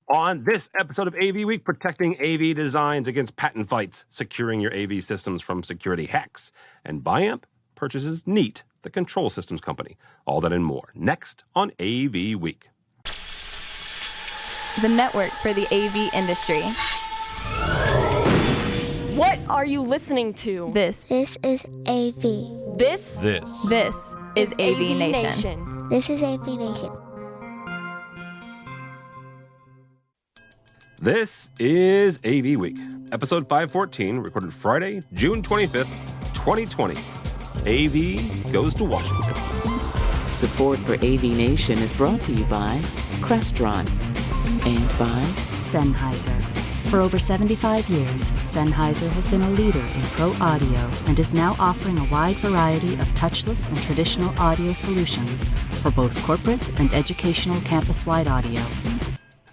On this episode of AV Week, protecting AV designs against patent fights, securing your AV systems from security hacks, and Biamp purchases Neat, the control systems company. All that and more next on AV Week. The network for the AV industry. What are you listening to? This is AV. This is AVNation. This is AVNation. This is AV Week, episode 514, recorded Friday, June 25th, 2020. AV goes to Washington. Support for AVNation is brought to you by Crestron and by Sennheiser. For over 75 years, Sennheiser has been a leader in pro audio and is now offering a wide variety of touchless and traditional audio solutions for both corporate and educational campus-wide audio.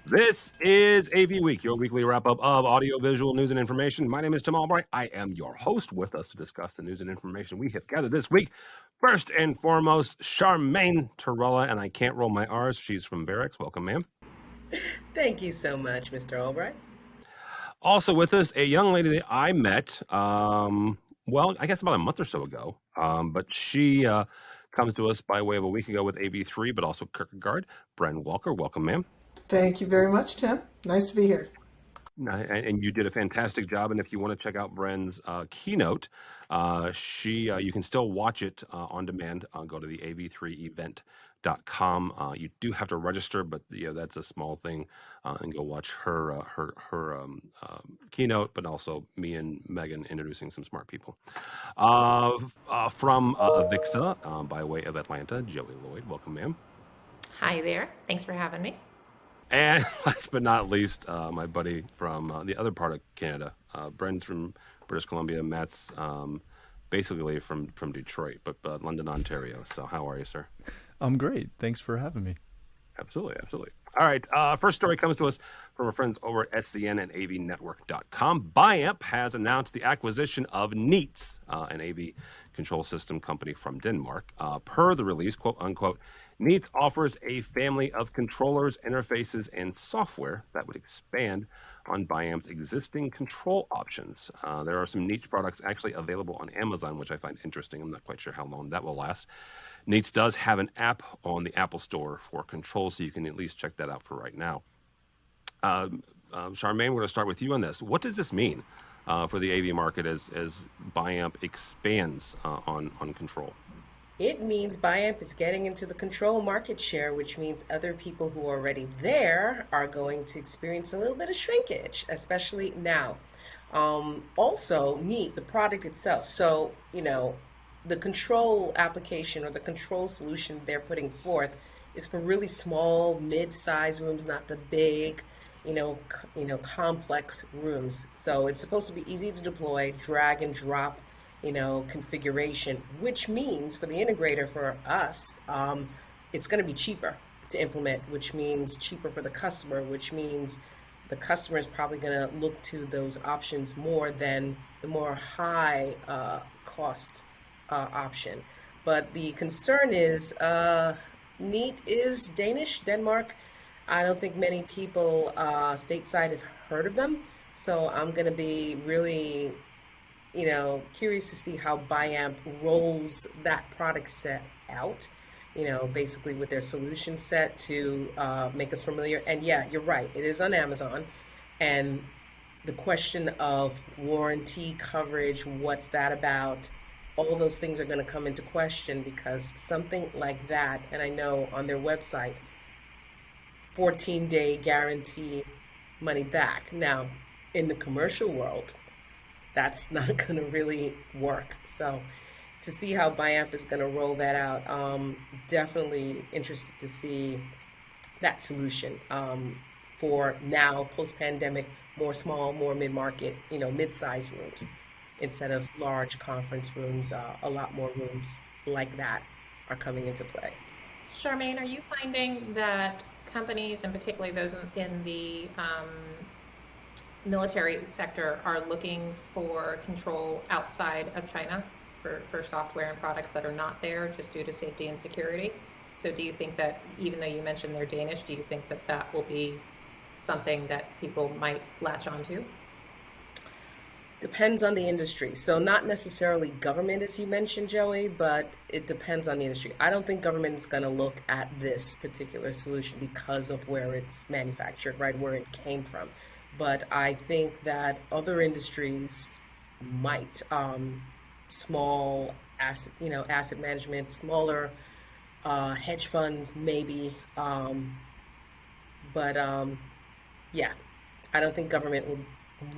This is AV Week, your weekly wrap-up of audiovisual news and information. My name is Tim Albright. I am your host. With us to discuss the news and information we have gathered this week. First and foremost, Charmaine Torella, and I can't roll my R's. She's from Barracks. Welcome, ma'am. Thank you so much, Mr. Albright. Also with us, a young lady that I met, I guess about a month or so ago, but she comes to us by way of a week ago with AV3, but also Kierkegaard. Bren Walker, welcome, ma'am. Thank you very much, Tim. Nice to be here. And you did a fantastic job. And if you want to check out Bren's keynote, you can still watch it on demand. Go to the AV3event.com. You do have to register, but that's a small thing. And go watch her keynote, but also me and Megan introducing some smart people. From AVIXA, by way of Atlanta, Joey Lloyd. Welcome, ma'am. Hi there. Thanks for having me. And last but not least, my buddy from the other part of Canada. Bren's from British Columbia. Matt's basically from Detroit, but London, Ontario. So how are you, sir? I'm great. Thanks for having me. Absolutely. All right. First story comes to us from our friends over at SCN and AVNetwork.com. Biamp has announced the acquisition of Neets, an AV control system company from Denmark. Per the release, quote unquote, Neets offers a family of controllers, interfaces, and software that would expand on Biamp's existing control options. There are some Neets products actually available on Amazon, which I find interesting. I'm not quite sure how long that will last. Neets does have an app on the Apple Store for control, so you can at least check that out for right now. Charmaine, we're going to start with you on this. What does this mean for the AV market as Biamp expands on control? It means Biamp is getting into the control market share, which means other people who are already there are going to experience a little bit of shrinkage, especially now. Also, Neat, the product itself. So, the control application or the control solution they're putting forth is for really small, mid-size rooms, not the big, complex rooms. So it's supposed to be easy to deploy, drag and drop, configuration, which means for the integrator, for us, it's going to be cheaper to implement, which means cheaper for the customer, which means the customer is probably going to look to those options more than the more high cost option. But the concern is Neat is Danish, Denmark. I don't think many people stateside have heard of them. So I'm going to be really curious to see how Biamp rolls that product set out, basically with their solution set to make us familiar. And yeah, you're right, it is on Amazon. And the question of warranty coverage, what's that about? All those things are going to come into question because something like that, and I know on their website, 14-day guarantee money back. Now, in the commercial world, that's not going to really work. So to see how Biamp is going to roll that out, definitely interested to see that solution for now, post-pandemic, more small, more mid-market, mid-size rooms instead of large conference rooms. A lot more rooms like that are coming into play. Charmaine, are you finding that companies, and particularly those in the military sector, are looking for control outside of China for software and products that are not there just due to safety and security? So do you think that, even though you mentioned they're Danish, do you think that that will be something that people might latch onto? Depends on the industry. So not necessarily government, as you mentioned, Joey, but it depends on the industry. I don't think government is going to look at this particular solution because of where it's manufactured, right, where it came from. But I think that other industries might, small asset management, smaller hedge funds, maybe. But yeah, I don't think government will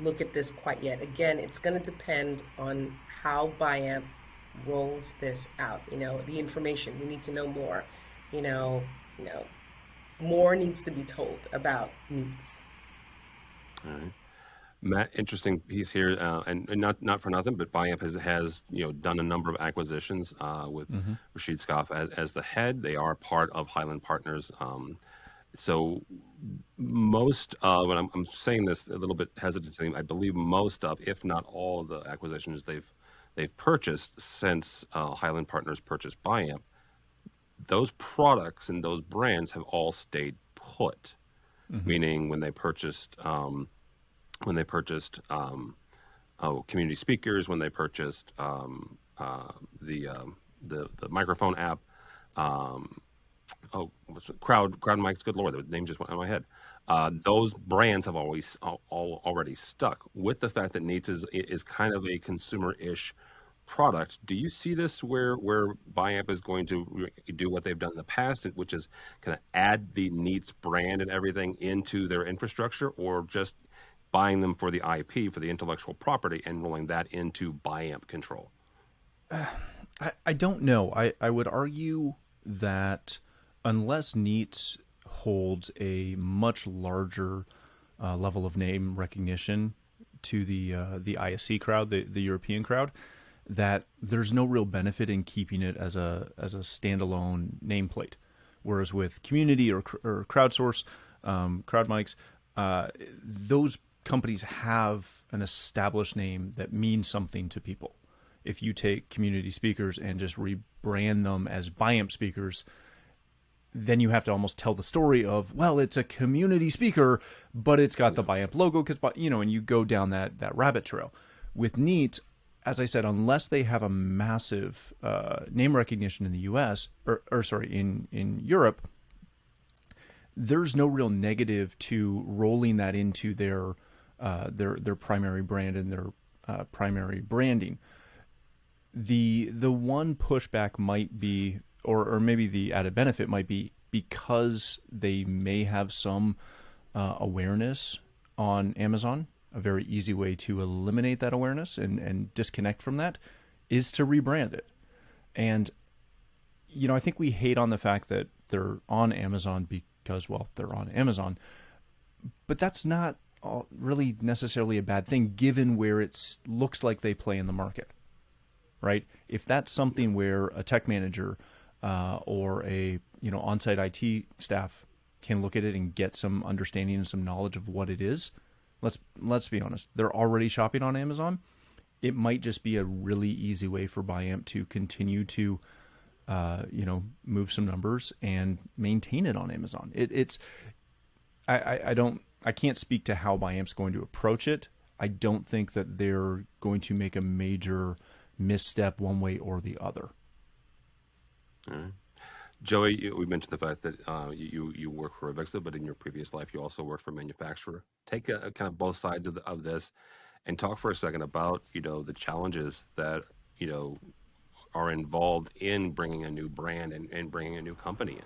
look at this quite yet. Again, it's going to depend on how Biamp rolls this out. The information, we need to know more. More needs to be told about Neets. All right. Matt, interesting piece here, and not for nothing, but Biamp has done a number of acquisitions with Rashid Scoff as the head. They are part of Highland Partners. So most of, and I'm saying this a little bit hesitantly, I believe most of, if not all of the acquisitions they've purchased since Highland Partners purchased Biamp, those products and those brands have all stayed put. Meaning when they purchased community speakers, when they purchased the microphone app. What's it? Crowd mics. Good Lord, the name just went out of my head. Those brands have always already stuck. With the fact that Neets is kind of a consumer-ish product, do you see this where Biamp is going to do what they've done in the past, which is kind of add the Neets brand and everything into their infrastructure, or just buying them for the IP, for the intellectual property, and rolling that into Biamp control? I don't know. I would argue that unless Neets holds a much larger level of name recognition to the ISC crowd, the European crowd, that there's no real benefit in keeping it as a standalone nameplate. Whereas with community or crowdsource, crowd mics, those companies have an established name that means something to people. If you take community speakers and just rebrand them as Biamp speakers, then you have to almost tell the story of, well, it's a community speaker, but it's got the Biamp logo, and you go down that rabbit trail. With Neets, as I said, unless they have a massive name recognition in the U.S. in Europe, there's no real negative to rolling that into their primary brand and their primary branding. The one pushback might be, or maybe the added benefit might be, because they may have some awareness on Amazon. A very easy way to eliminate that awareness and disconnect from that is to rebrand it. And, I think we hate on the fact that they're on Amazon because, well, they're on Amazon. But that's not really necessarily a bad thing, given where it looks like they play in the market. Right? If that's something where a tech manager or a on-site IT staff can look at it and get some understanding and some knowledge of what it is, let's be honest, they're already shopping on Amazon. It might just be a really easy way for Biamp to continue to move some numbers and maintain it on Amazon. I can't speak to how Biamp's going to approach it. I don't think that they're going to make a major misstep one way or the other. All right. Joey, we mentioned the fact that you work for Avixa, but in your previous life you also worked for a manufacturer. Take a kind of both sides of this and talk for a second about the challenges that are involved in bringing a new brand and bringing a new company in.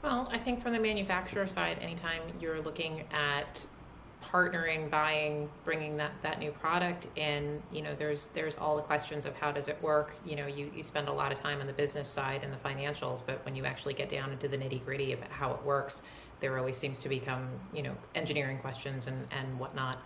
Well, I think from the manufacturer side, anytime you're looking at partnering, buying, bringing that new product in, there's all the questions of how does it work. You spend a lot of time on the business side and the financials, but when you actually get down into the nitty gritty of how it works, there always seems to become engineering questions and whatnot.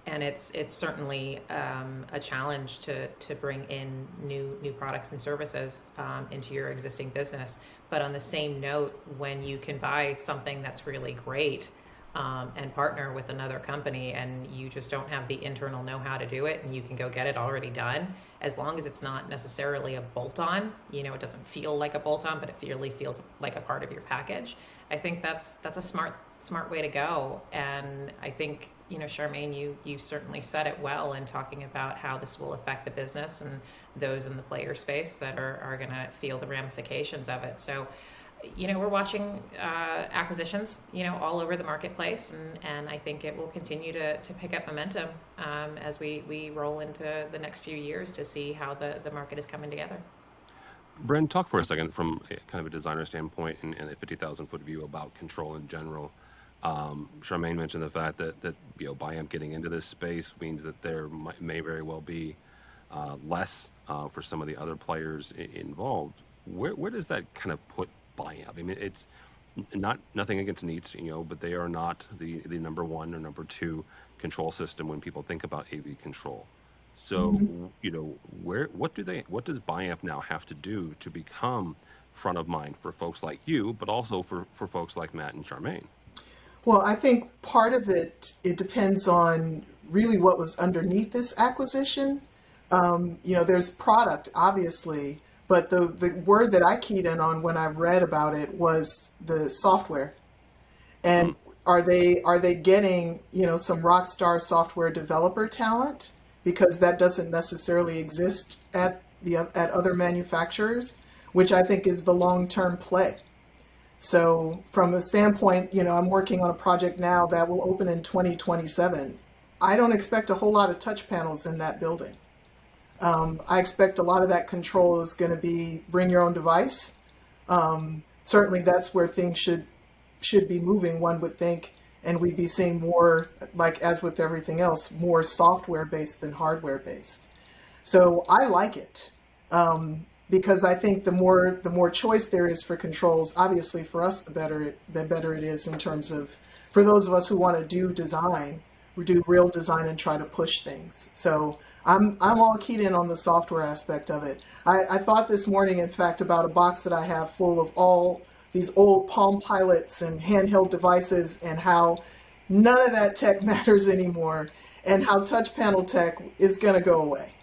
And it's certainly a challenge to bring in new products and services into your existing business. But on the same note, when you can buy something that's really great, and partner with another company, and you just don't have the internal know-how to do it, and you can go get it already done, as long as it's not necessarily a bolt-on, it doesn't feel like a bolt-on, but it really feels like a part of your package. I think that's a smart way to go. And I think, Charmaine, you certainly said it well in talking about how this will affect the business and those in the player space that are going to feel the ramifications of it. So, we're watching acquisitions, all over the marketplace, and I think it will continue to pick up momentum as we roll into the next few years to see how the market is coming together. Bren, talk for a second from kind of a designer standpoint and a 50,000-foot view about control in general. Charmaine mentioned the fact that Biamp getting into this space means that there may very well be less for some of the other players involved. Where does that kind of put Biamp? I mean, it's nothing against Neets, but they are not the number one or number two control system when people think about AV control. So, what does Biamp now have to do to become front of mind for folks like you, but also for folks like Matt and Charmaine? Well, I think part of it depends on really what was underneath this acquisition. There's product, obviously, but the word that I keyed in on when I read about it was the software. And are they getting, some rock star software developer talent? Because that doesn't necessarily exist at other manufacturers, which I think is the long-term play. So from a standpoint, I'm working on a project now that will open in 2027. I don't expect a whole lot of touch panels in that building. I expect a lot of that control is going to be bring your own device. Certainly that's where things should be moving, one would think, and we'd be seeing more, like as with everything else, more software-based than hardware-based. So I like it. Because I think the more choice there is for controls, obviously for us the better it is in terms of, for those of us who want to do design, we do real design and try to push things. So I'm all keyed in on the software aspect of it. I thought this morning, in fact, about a box that I have full of all these old Palm Pilots and handheld devices, and how none of that tech matters anymore, and how touch panel tech is going to go away.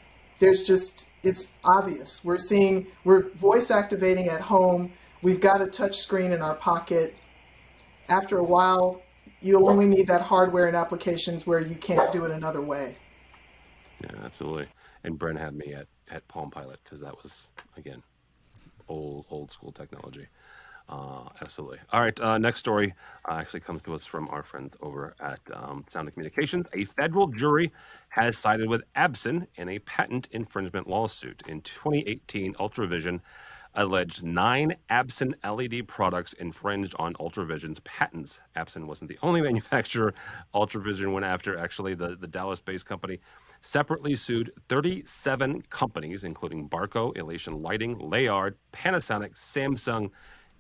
It's obvious. We're voice activating at home. We've got a touch screen in our pocket. After a while, you'll only need that hardware in applications where you can't do it another way. Yeah, absolutely. And Bren had me at Palm Pilot because that was, again, old school technology. Absolutely. All right. Next story actually comes to us from our friends over at Sound and Communications. A federal jury has sided with Epson in a patent infringement lawsuit. In 2018, Ultravision alleged 9 Epson LED products infringed on Ultravision's patents. Epson wasn't the only manufacturer Ultravision went after. Actually, the Dallas-based company separately sued 37 companies, including Barco, Elation Lighting, Layard, Panasonic, Samsung,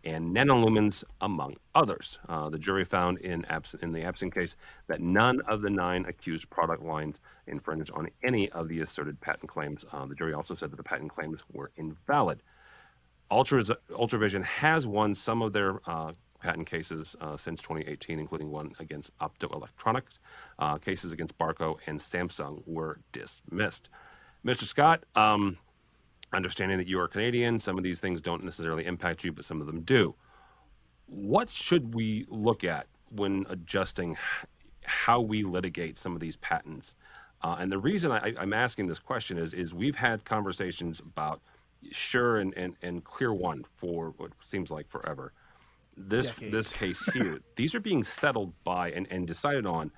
and Nanolumens, among others. The jury found in the Epson case that none of the 9 accused product lines infringed on any of the asserted patent claims. The jury also said that the patent claims were invalid. Ultravision has won some of their patent cases since 2018, including one against optoelectronics. Cases against Barco and Samsung were dismissed. Mr. Scott, understanding that you are Canadian, some of these things don't necessarily impact you, but some of them do. What should we look at when adjusting how we litigate some of these patents? And the reason I'm asking this question is we've had conversations about Shure and Clear One for what seems like forever. This case here, these are being settled by and decided on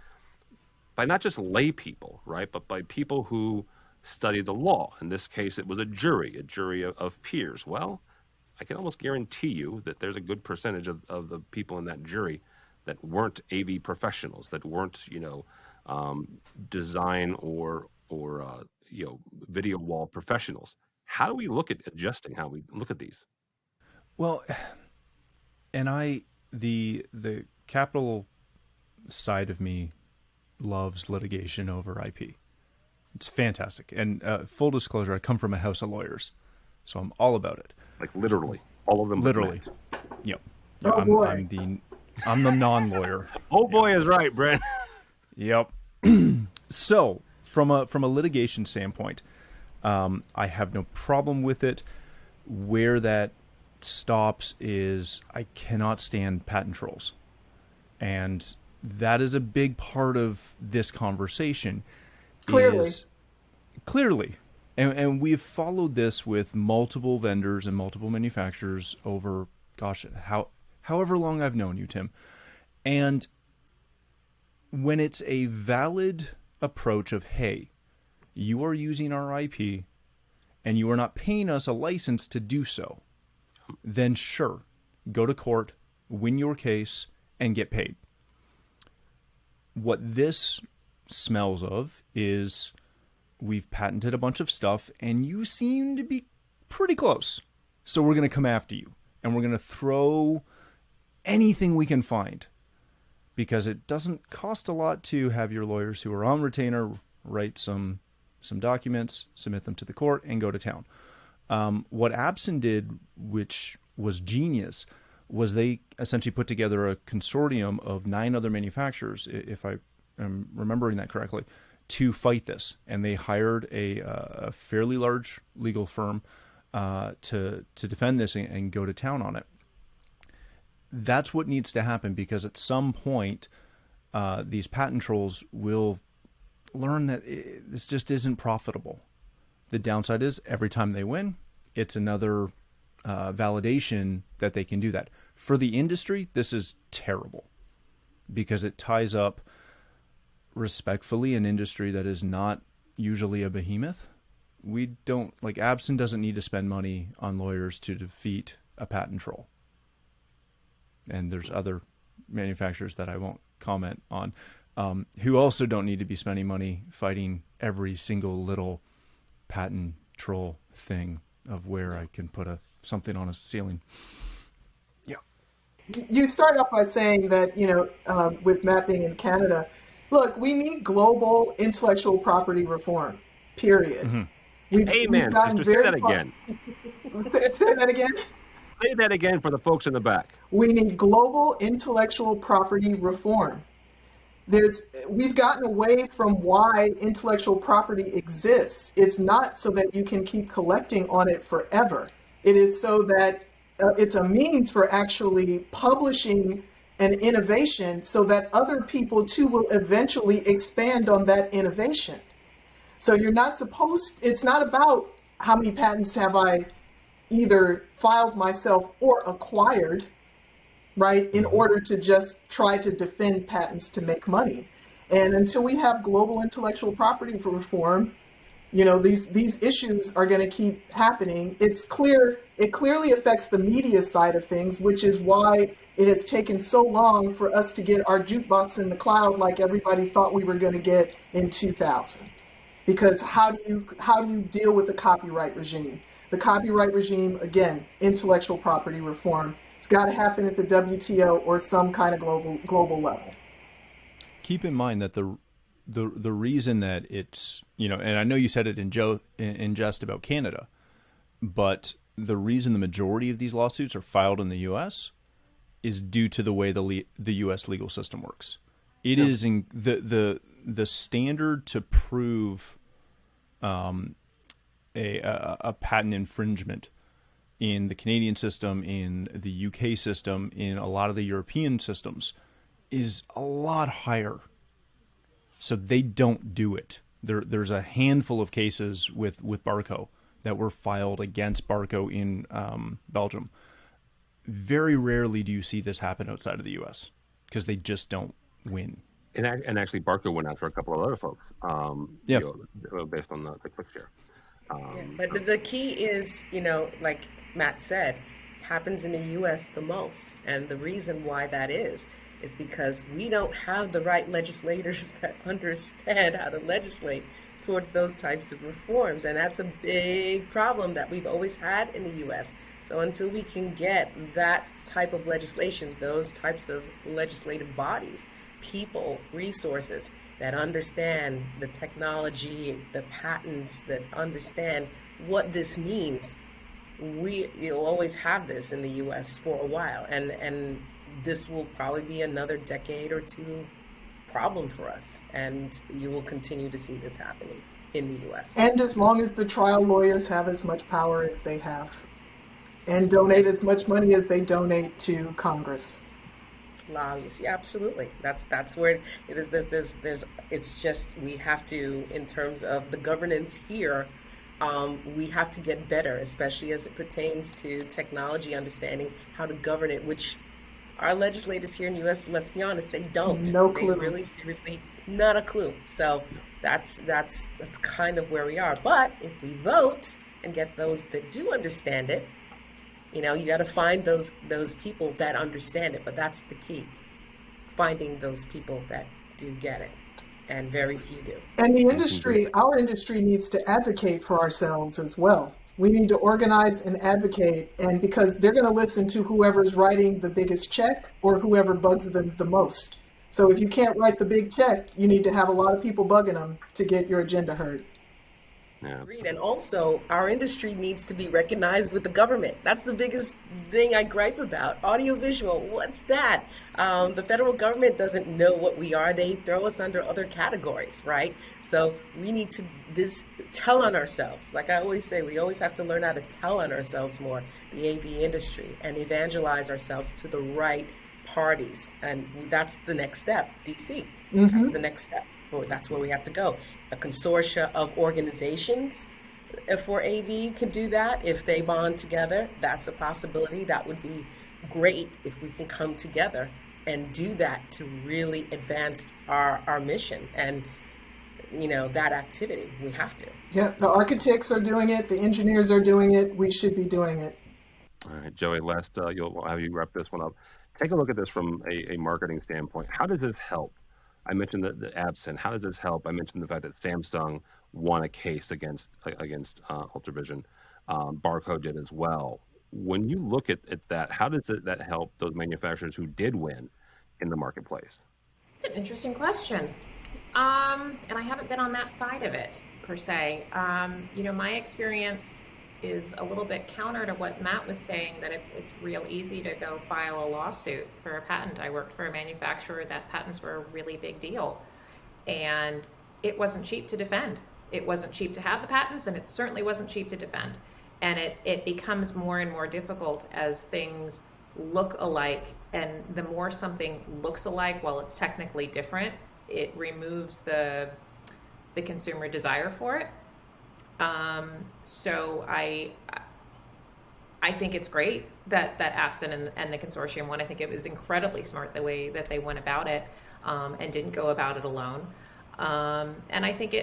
by not just lay people, right, but by people who study the law. In this case, it was a jury of peers. Well, I can almost guarantee you that there's a good percentage of the people in that jury that weren't AV professionals, that weren't, design or video wall professionals. How do we look at adjusting how we look at these? Well, and the capital side of me loves litigation over IP. It's fantastic. And full disclosure, I come from a house of lawyers, so I'm all about it. Like literally, all of them. Literally. Yep. Oh, boy. I'm the non-lawyer. Oh boy is right, Brent. Yep. So, from a litigation standpoint, I have no problem with it. Where that stops is I cannot stand patent trolls. And that is a big part of this conversation. Clearly. And we've followed this with multiple vendors and multiple manufacturers over, gosh, however long I've known you, Tim. And when it's a valid approach of, hey, you are using our IP and you are not paying us a license to do so, then sure, go to court, win your case, and get paid. What this smells of is we've patented a bunch of stuff and you seem to be pretty close. So we're going to come after you and we're going to throw anything we can find, because it doesn't cost a lot to have your lawyers who are on retainer write some documents, submit them to the court, and go to town. What Absen did, which was genius, was they essentially put together a consortium of 9 other manufacturers, if I am remembering that correctly, to fight this. And they hired a fairly large legal firm to defend this and go to town on it. That's what needs to happen, because at some point, these patent trolls will learn that this just isn't profitable. The downside is every time they win, it's another validation that they can do that. For the industry, this is terrible, because it ties up, respectfully, an industry that is not usually a behemoth. We don't, like, Absen doesn't need to spend money on lawyers to defeat a patent troll. And there's other manufacturers that I won't comment on, who also don't need to be spending money fighting every single little patent troll thing of where I can put something on a ceiling. Yeah. You start off by saying that, with Matt being in Canada, look, we need global intellectual property reform, period. Mm-hmm. Amen. Sister, say that again. Say that again? Say that again for the folks in the back. We need global intellectual property reform. We've gotten away from why intellectual property exists. It's not so that you can keep collecting on it forever. It is so that it's a means for actually publishing an innovation so that other people too will eventually expand on that innovation. So it's not about how many patents have I either filed myself or acquired, right, in order to just try to defend patents to make money. And until we have global intellectual property reform, these issues are going to keep happening. It clearly affects the media side of things, which is why it has taken so long for us to get our jukebox in the cloud like everybody thought we were going to get in 2000. Because how do you deal with the copyright regime? The copyright regime, again, intellectual property reform. It's got to happen at the WTO or some kind of global level. Keep in mind that the reason that it's, and I know you said it in jest about Canada, but the reason the majority of these lawsuits are filed in the U.S. is due to the way the U.S. legal system works. It is in the standard to prove a patent infringement in the Canadian system, in the UK system, in a lot of the European systems is a lot higher. So they don't do it. There's a handful of cases with Barco that were filed against Barco in Belgium. Very rarely do you see this happen outside of the US because they just don't win. And actually, Barco went after a couple of other folks based on the click share. But the key is, like Matt said, happens in the U.S. the most. And the reason why that is because we don't have the right legislators that understand how to legislate towards those types of reforms. And that's a big problem that we've always had in the U.S. So until we can get that type of legislation, those types of legislative bodies, people, resources that understand the technology, the patents, that understand what this means, we always have this in the U.S. for a while. And this will probably be another decade or two problem for us, and you will continue to see this happening in the U.S. And as long as the trial lawyers have as much power as they have and donate as much money as they donate to Congress. Lobbyists, yeah, absolutely. That's where it is. There's. It's just we have to, in terms of the governance here, we have to get better, especially as it pertains to technology, understanding how to govern it, which our legislators here in the U.S., let's be honest, they don't. No clue. They really, seriously, not a clue. So that's kind of where we are. But if we vote and get those that do understand it, you got to find those people that understand it. But that's the key, finding those people that do get it. And very few do. And the industry, our industry needs to advocate for ourselves as well. We need to organize and advocate, and because they're going to listen to whoever's writing the biggest check or whoever bugs them the most. So if you can't write the big check, you need to have a lot of people bugging them to get your agenda heard. Yeah. Agreed. And also, our industry needs to be recognized with the government. That's the biggest thing I gripe about. Audiovisual, what's that? The federal government doesn't know what we are. They throw us under other categories, right? So we need to tell on ourselves. Like I always say, we always have to learn how to tell on ourselves more, the AV industry, and evangelize ourselves to the right parties. And that's the next step, DC. That's the next step. That's where we have to go. A consortia of organizations for AV could do that. If they bond together, that's a possibility. That would be great if we can come together and do that to really advance our mission and, that activity. We have to. Yeah, the architects are doing it. The engineers are doing it. We should be doing it. All right, Joey, you'll have you wrap this one up. Take a look at this from a marketing standpoint. How does this help? I mentioned the absent. How does this help? I mentioned the fact that Samsung won a case against Ultravision. Barcode did as well. When you look at that, how does that help those manufacturers who did win in the marketplace? It's an interesting question. And I haven't been on that side of it, per se. My experience is a little bit counter to what Matt was saying, that it's real easy to go file a lawsuit for a patent. I worked for a manufacturer that patents were a really big deal, and it wasn't cheap to defend. It wasn't cheap to have the patents, and it certainly wasn't cheap to defend. And it becomes more and more difficult as things look alike, and the more something looks alike while it's technically different, it removes the consumer desire for it. So I think it's great that Apson and the consortium won. I think it was incredibly smart the way that they went about it, and didn't go about it alone. And I think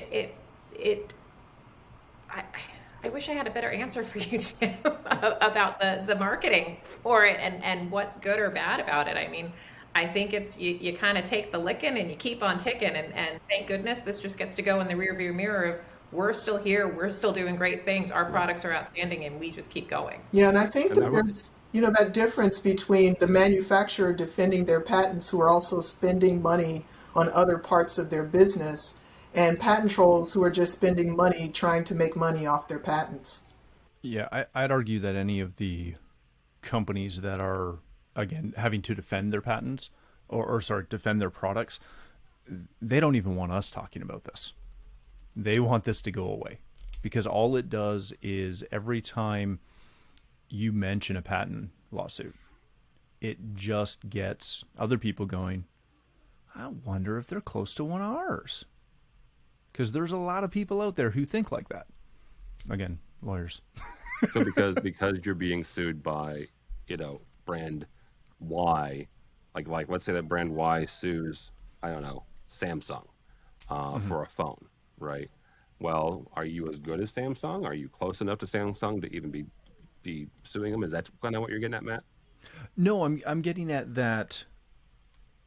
I wish I had a better answer for you, Tim, about the marketing for it and what's good or bad about it. I mean, I think it's you kind of take the licking and you keep on ticking, and thank goodness this just gets to go in the rearview mirror of, we're still here, we're still doing great things, our products are outstanding, and we just keep going. Yeah, and I think that there's, that difference between the manufacturer defending their patents who are also spending money on other parts of their business, and patent trolls who are just spending money trying to make money off their patents. Yeah, I'd argue that any of the companies that are, again, having to defend their patents, or defend their products, they don't even want us talking about this. They want this to go away, because all it does is every time you mention a patent lawsuit, it just gets other people going, I wonder if they're close to one of ours. Because there's a lot of people out there who think like that. Again, lawyers. So because you're being sued by, brand Y, like let's say that brand Y sues, I don't know, Samsung for a phone. Right. Well, are you as good as Samsung? Are you close enough to Samsung to even be suing them? Is that kind of what you're getting at, Matt? No, I'm getting at that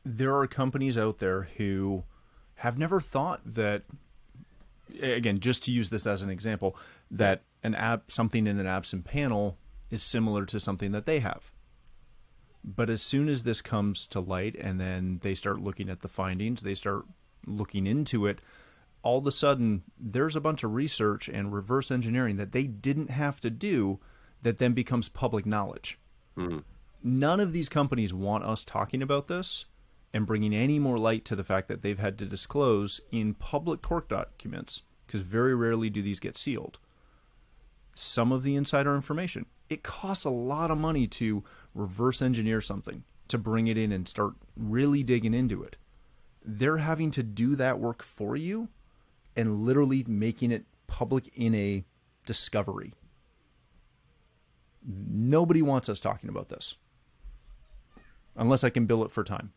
there are companies out there who have never thought that, again, just to use this as an example, that something in an absent panel is similar to something that they have. But as soon as this comes to light and then they start looking at the findings, they start looking into it, all of a sudden there's a bunch of research and reverse engineering that they didn't have to do that then becomes public knowledge. none of these companies want us talking about this and bringing any more light to the fact that they've had to disclose in public court documents, because very rarely do these get sealed, some of the insider information. It costs a lot of money to reverse engineer something, to bring it in and start really digging into it. They're having to do that work for you and literally making it public in a discovery. Nobody wants us talking about this unless I can bill it for time.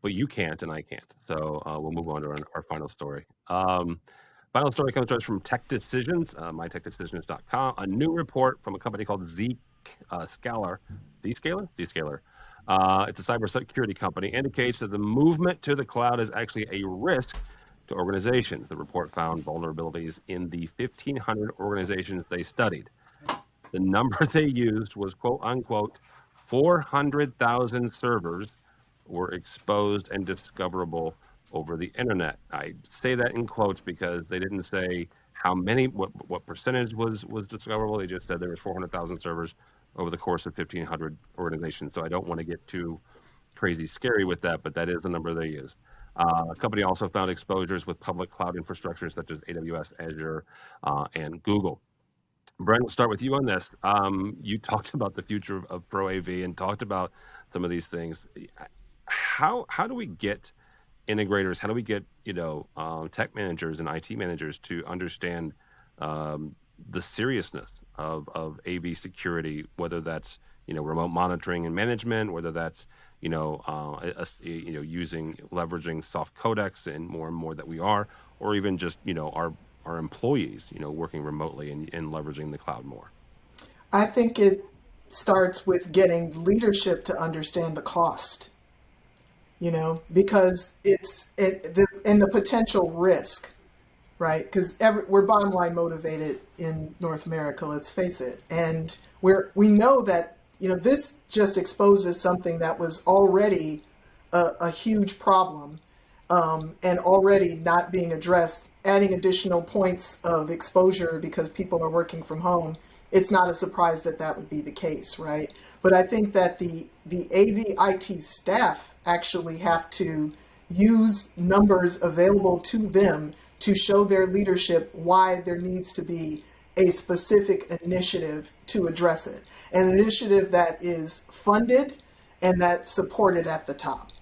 Well, you can't and I can't. So we'll move on to our final story. Final story comes to us from Tech Decisions, mytechdecisions.com. A new report from a company called Zscaler. It's a cybersecurity company, indicates that the movement to the cloud is actually a risk to organizations. The report found vulnerabilities in the 1,500 organizations they studied. The number they used was, quote unquote, 400,000 servers were exposed and discoverable over the internet. I say that in quotes because they didn't say how many, what percentage was discoverable. They just said there was 400,000 servers over the course of 1,500 organizations. So I don't want to get too crazy scary with that, but that is the number they use. The company also found exposures with public cloud infrastructures such as AWS, Azure, and Google. Brent, we'll start with you on this. You talked about the future of Pro AV and talked about some of these things. How do we get integrators? How do we get tech managers and IT managers to understand the seriousness of AV security? Whether that's remote monitoring and management, whether that's leveraging soft codecs and more that we are, or even just our employees, working remotely and leveraging the cloud more? I think it starts with getting leadership to understand the cost, because it's the potential risk, right? Because we're bottom line motivated in North America, let's face it. And we know that, this just exposes something that was already a huge problem and already not being addressed. Adding additional points of exposure because people are working from home, it's not a surprise that would be the case, right? But I think that the AV IT staff actually have to use numbers available to them to show their leadership why there needs to be a specific initiative to address it. An initiative that is funded and that's supported at the top.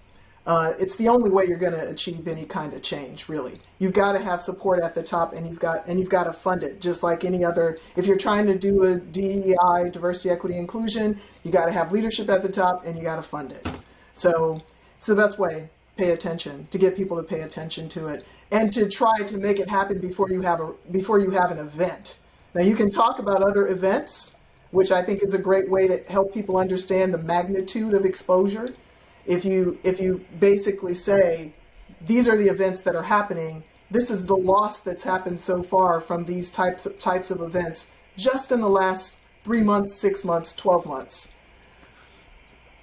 It's the only way you're going to achieve any kind of change, really. You've got to have support at the top, and you've got to fund it, just like any other. If you're trying to do a DEI, diversity, equity, inclusion, you got to have leadership at the top, and you got to fund it. So it's the best way. Pay attention, to get people to pay attention to it, and to try to make it happen before you have an event. Now you can talk about other events, which I think is a great way to help people understand the magnitude of exposure. If you basically say, these are the events that are happening, this is the loss that's happened so far from these types of events just in the last 3 months, 6 months, 12 months.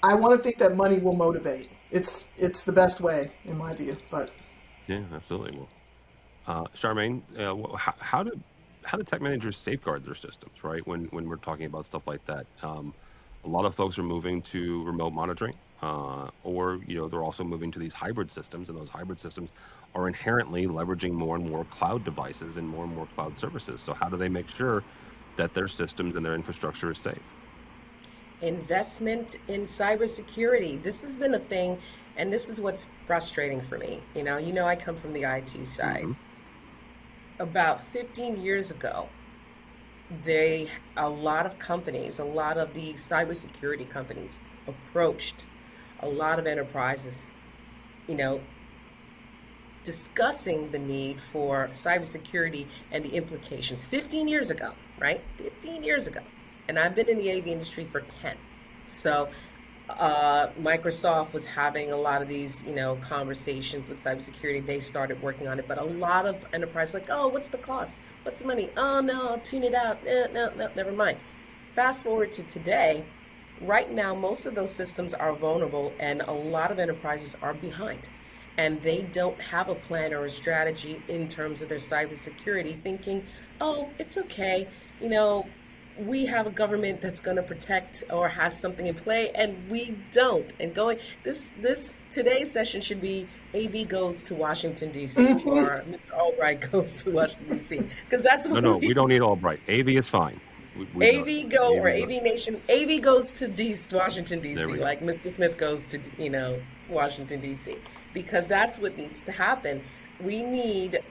I want to think that money will motivate. It's the best way, in my view. But yeah, absolutely. Well, Charmaine, how do tech managers safeguard their systems, right? When we're talking about stuff like that, a lot of folks are moving to remote monitoring. Or they're also moving to these hybrid systems, and those hybrid systems are inherently leveraging more and more cloud devices and more cloud services. So how do they make sure that their systems and their infrastructure is safe? Investment in cybersecurity. This has been a thing, and this is what's frustrating for me. I come from the IT side. Mm-hmm. About 15 years ago, a lot of the cybersecurity companies approached a lot of enterprises, discussing the need for cybersecurity and the implications 15 years ago, right? 15 years ago. And I've been in the AV industry for 10. So Microsoft was having a lot of these, conversations with cybersecurity. They started working on it, but a lot of enterprises oh, what's the cost? What's the money? Oh, no, I'll tune it out. No, never mind. Fast forward to today. Right now, most of those systems are vulnerable, and a lot of enterprises are behind. And they don't have a plan or a strategy in terms of their cybersecurity, thinking, oh, it's okay. we have a government that's going to protect or has something in play, and we don't. And today's session should be AV goes to Washington D.C. or Mr. Albright goes to Washington D.C. because that's what No, we don't need Albright. AV is fine. AV go or AVNation. AV goes to Washington D.C. like Mr. Smith goes to Washington D.C. because that's what needs to happen. We need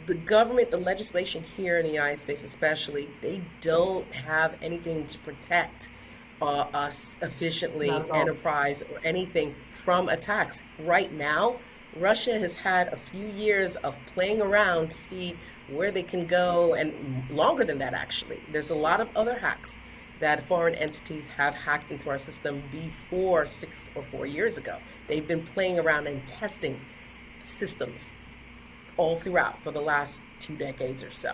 the government, the legislation here in the United States especially, they don't have anything to protect us efficiently, enterprise, or anything from attacks. Right now, Russia has had a few years of playing around to see where they can go, and longer than that, actually. There's a lot of other hacks that foreign entities have hacked into our system before 6 or 4 years ago. They've been playing around and testing systems all throughout for the last 2 decades or so.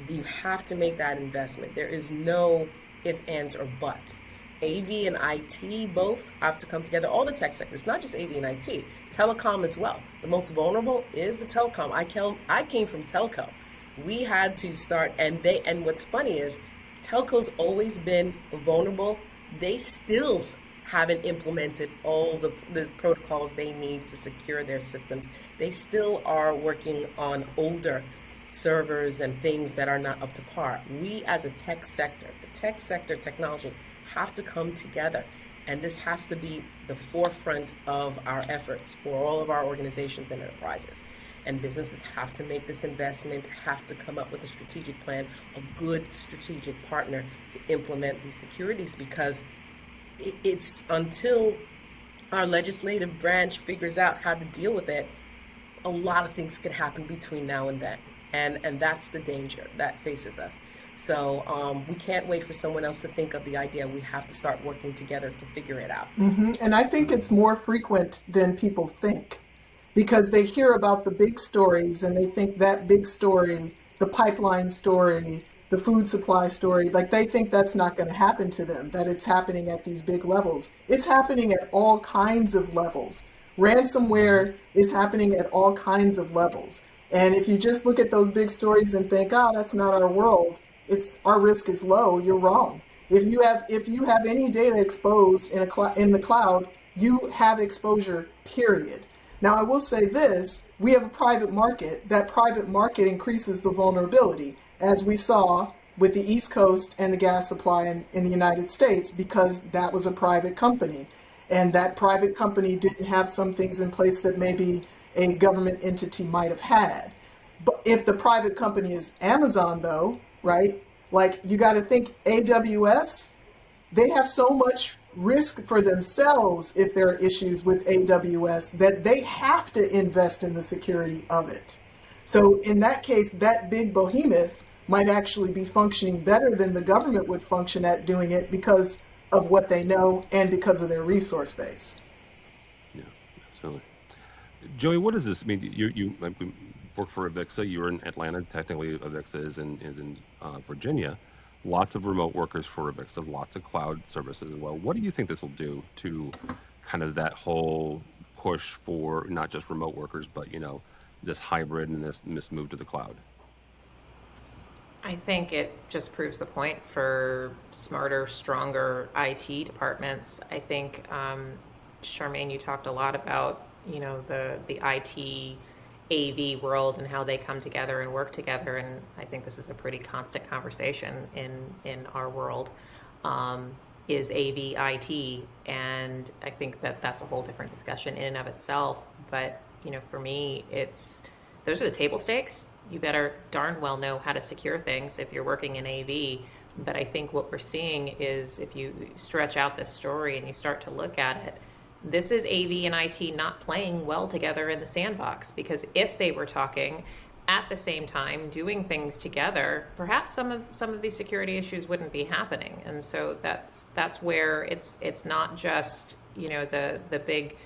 You have to make that investment. There is no ifs, ands, or buts. AV and IT both have to come together. All the tech sectors, not just AV and IT, telecom as well. The most vulnerable is the telecom. I came from telco. We had to start, and what's funny is telco's always been vulnerable. They still haven't implemented all the protocols they need to secure their systems. They still are working on older servers and things that are not up to par. We as a tech sector, technology, have to come together. And this has to be the forefront of our efforts for all of our organizations and enterprises. And businesses have to make this investment, have to come up with a strategic plan, a good strategic partner to implement these securities, because it's until our legislative branch figures out how to deal with it, a lot of things could happen between now and then. And that's the danger that faces us. So we can't wait for someone else to think of the idea. We have to start working together to figure it out. And I think it's more frequent than people think, because they hear about the big stories and they think that big story, the pipeline story, the food supply story, like they think that's not going to happen to them, that it's happening at these big levels. It's happening at all kinds of levels. Ransomware is happening at all kinds of levels. And if you just look at those big stories and think, oh, that's not our world, our risk is low, you're wrong. If you have any data exposed in the cloud, you have exposure, period. Now, I will say this, we have a private market. That private market increases the vulnerability, as we saw with the East Coast and the gas supply in the United States, because that was a private company. And that private company didn't have some things in place that maybe a government entity might have had. But if the private company is Amazon, though, right? Like, you got to think AWS, they have so much risk for themselves if there are issues with AWS that they have to invest in the security of it. So in that case, that big behemoth might actually be functioning better than the government would function at doing it because of what they know and because of their resource base. Yeah, absolutely. Joey, what does this mean? You work for AVIXA. You're in Atlanta. Technically, AVIXA is in Virginia. Lots of remote workers for AVIXA, lots of cloud services as well. What do you think this will do to kind of that whole push for not just remote workers, but, this hybrid and this move to the cloud? I think it just proves the point for smarter, stronger IT departments. I think, Charmaine, you talked a lot about, the IT AV world and how they come together and work together, and I think this is a pretty constant conversation in our world, is AV IT, and I think that's a whole different discussion in and of itself. But for me, those are the table stakes. You better darn well know how to secure things if you're working in AV. But I think what we're seeing is, if you stretch out this story and you start to look at it, this is AV and IT not playing well together in the sandbox, because if they were talking at the same time, doing things together, perhaps some of these security issues wouldn't be happening. And so that's where it's not just the big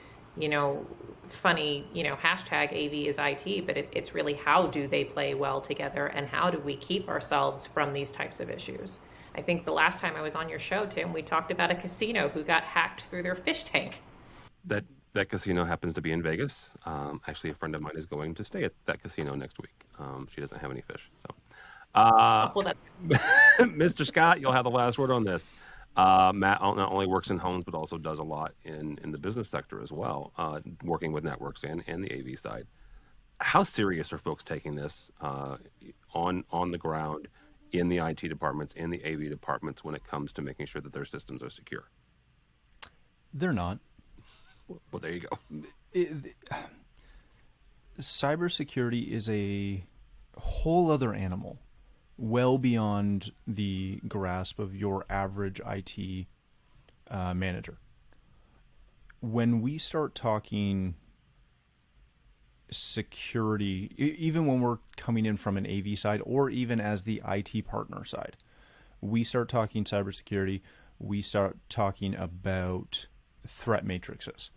funny hashtag AV is IT, but it's really, how do they play well together, and how do we keep ourselves from these types of issues? I think the last time I was on your show, Tim, we talked about a casino who got hacked through their fish tank. That casino happens to be in Vegas. Actually, a friend of mine is going to stay at that casino next week. She doesn't have any fish. So, Well, that's Mr. Scott, you'll have the last word on this. Matt not only works in homes, but also does a lot in the business sector as well, working with networks and the AV side. How serious are folks taking this on the ground in the IT departments, in the AV departments, when it comes to making sure that their systems are secure? They're not. Well, there you go. Cybersecurity is a whole other animal, well beyond the grasp of your average IT manager. When we start talking security, even when we're coming in from an AV side or even as the IT partner side, we start talking cybersecurity, we start talking about threat matrices.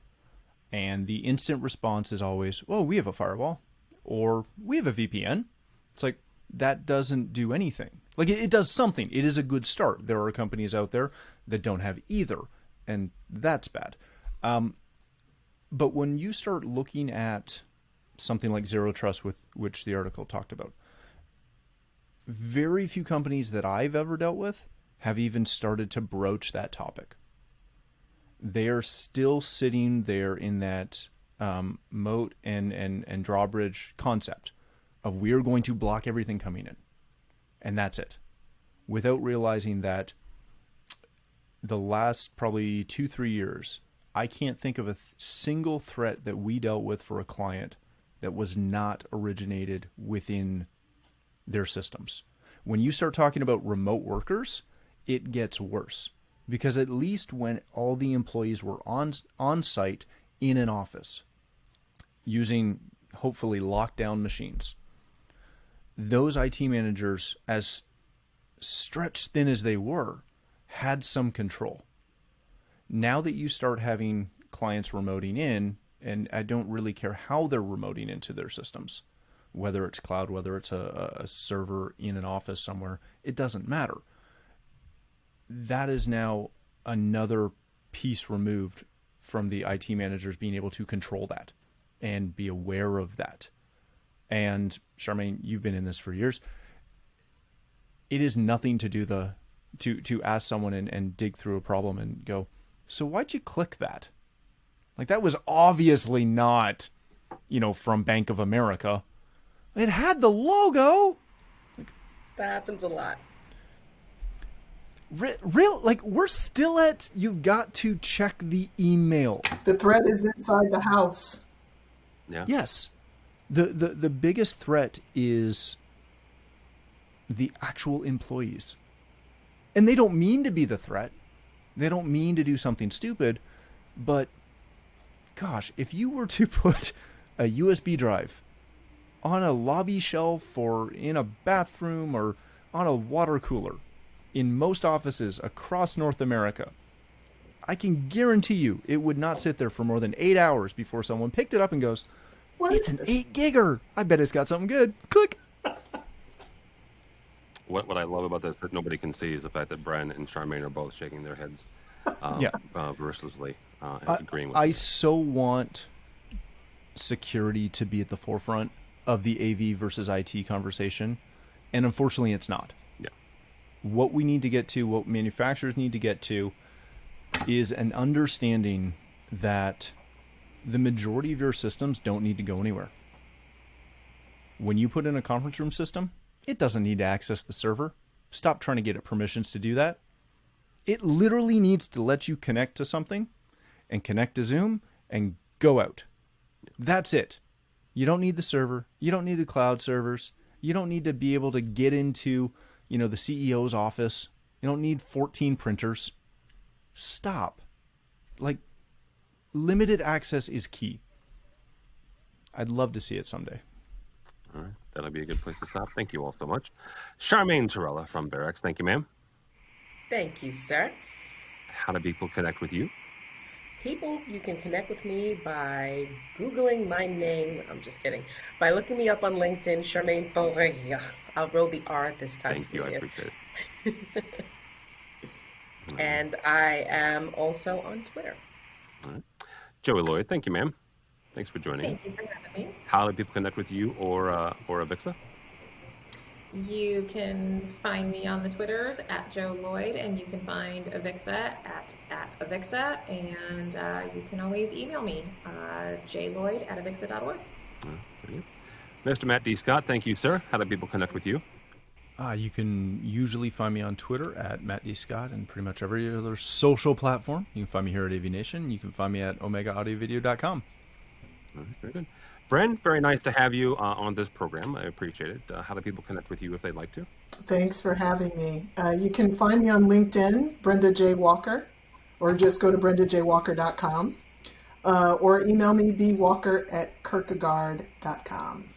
And the instant response is always, oh, we have a firewall or we have a VPN. It's like, that doesn't do anything. Like, it does something. It is a good start. There are companies out there that don't have either, and that's bad. But when you start looking at something like Zero Trust, with which the article talked about, very few companies that I've ever dealt with have even started to broach that topic. They are still sitting there in that moat and drawbridge concept of, we're going to block everything coming in. And that's it. Without realizing that the last probably 2-3 years, I can't think of a single threat that we dealt with for a client that was not originated within their systems. When you start talking about remote workers, it gets worse. Because at least when all the employees were on site in an office, using hopefully lockdown machines, those IT managers, as stretched thin as they were, had some control. Now that you start having clients remoting in, and I don't really care how they're remoting into their systems, whether it's cloud, whether it's a server in an office somewhere, it doesn't matter. That is now another piece removed from the IT managers being able to control that and be aware of that. And Charmaine, you've been in this for years. It is nothing to do to ask someone and dig through a problem and go, so why'd you click that? Like, that was obviously not, from Bank of America. It had the logo. That happens a lot. Real, like, we're still at, you've got to check the email. The threat is inside the house. Yeah. Yes. The biggest threat is the actual employees. And they don't mean to be the threat. They don't mean to do something stupid. But, gosh, if you were to put a USB drive on a lobby shelf or in a bathroom or on a water cooler in most offices across North America, I can guarantee you it would not sit there for more than 8 hours before someone picked it up and goes, it's an 8 gigger. I bet it's got something good. Click. What I love about this that nobody can see is the fact that Brian and Charmaine are both shaking their heads mercilessly, agreeing with I me. so want security to be at the forefront of the AV versus IT conversation, and unfortunately it's not. Yeah. What we need to get to, what manufacturers need to get to, is an understanding that the majority of your systems don't need to go anywhere. When you put in a conference room system, it doesn't need to access the server. Stop trying to get it permissions to do that. It literally needs to let you connect to something and connect to Zoom and go out. That's it. You don't need the server. You don't need the cloud servers. You don't need to be able to get into, the CEO's office. You don't need 14 printers. Stop. Like, limited access is key. I'd love to see it someday. All right. That'll be a good place to stop. Thank you all so much. Charmaine Torella from Barracks. Thank you, ma'am. Thank you, sir. How do people connect with you? People, you can connect with me by Googling my name. I'm just kidding. By looking me up on LinkedIn, Charmaine Torella. I'll roll the R this time. Thank you. I appreciate it. And I am also on Twitter. All right. Joey Lloyd, thank you, ma'am. Thanks for joining. Thank you for having me. How do people connect with you or Avixa? You can find me on the Twitters at Joe Lloyd, and you can find Avixa at Avixa, and you can always email me, jlloyd@avixa.org. Mr. Matt D. Scott, thank you, sir. How do people connect with you? You can usually find me on Twitter at Matt D. Scott and pretty much every other social platform. You can find me here at AVNation. You can find me at OmegaAudioVideo.com. All right, very good. Bren, very nice to have you on this program. I appreciate it. How do people connect with you if they'd like to? Thanks for having me. You can find me on LinkedIn, Brenda J. Walker, or just go to brendajwalker.com, or email me, bwalker@kierkegaard.com.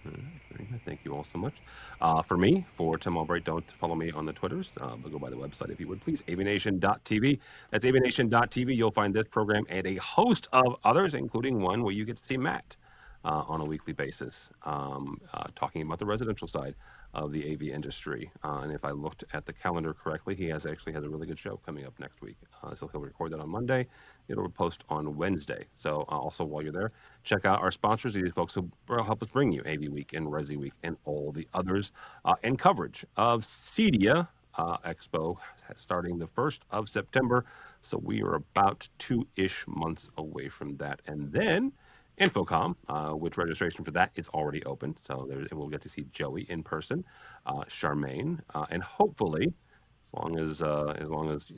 Very good. Thank you all so much. For me, for Tim Albright, don't follow me on the Twitters, but go by the website if you would, please, avnation.tv. That's avnation.tv. You'll find this program and a host of others, including one where you get to see Matt on a weekly basis, talking about the residential side of the AV industry. And if I looked at the calendar correctly, he actually has a really good show coming up next week. So he'll record that on Monday. It'll post on Wednesday. So also while you're there, check out our sponsors, these folks who help us bring you AVWeek and ResiWeek and all the others, and coverage of CEDIA Expo starting the 1st of September. So we are about 2-ish months away from that. And then Infocom, which registration for that is already open. So we'll get to see Joey in person, Charmaine, and hopefully, as long as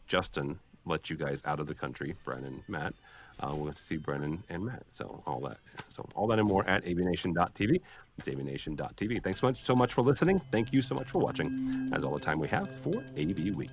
Justin lets you guys out of the country, Brennan, Matt, we'll get to see Brennan and Matt. So all that and more at avnation.tv. It's avnation.tv. Thanks so much for listening. Thank you so much for watching. That's all the time we have for AV Week.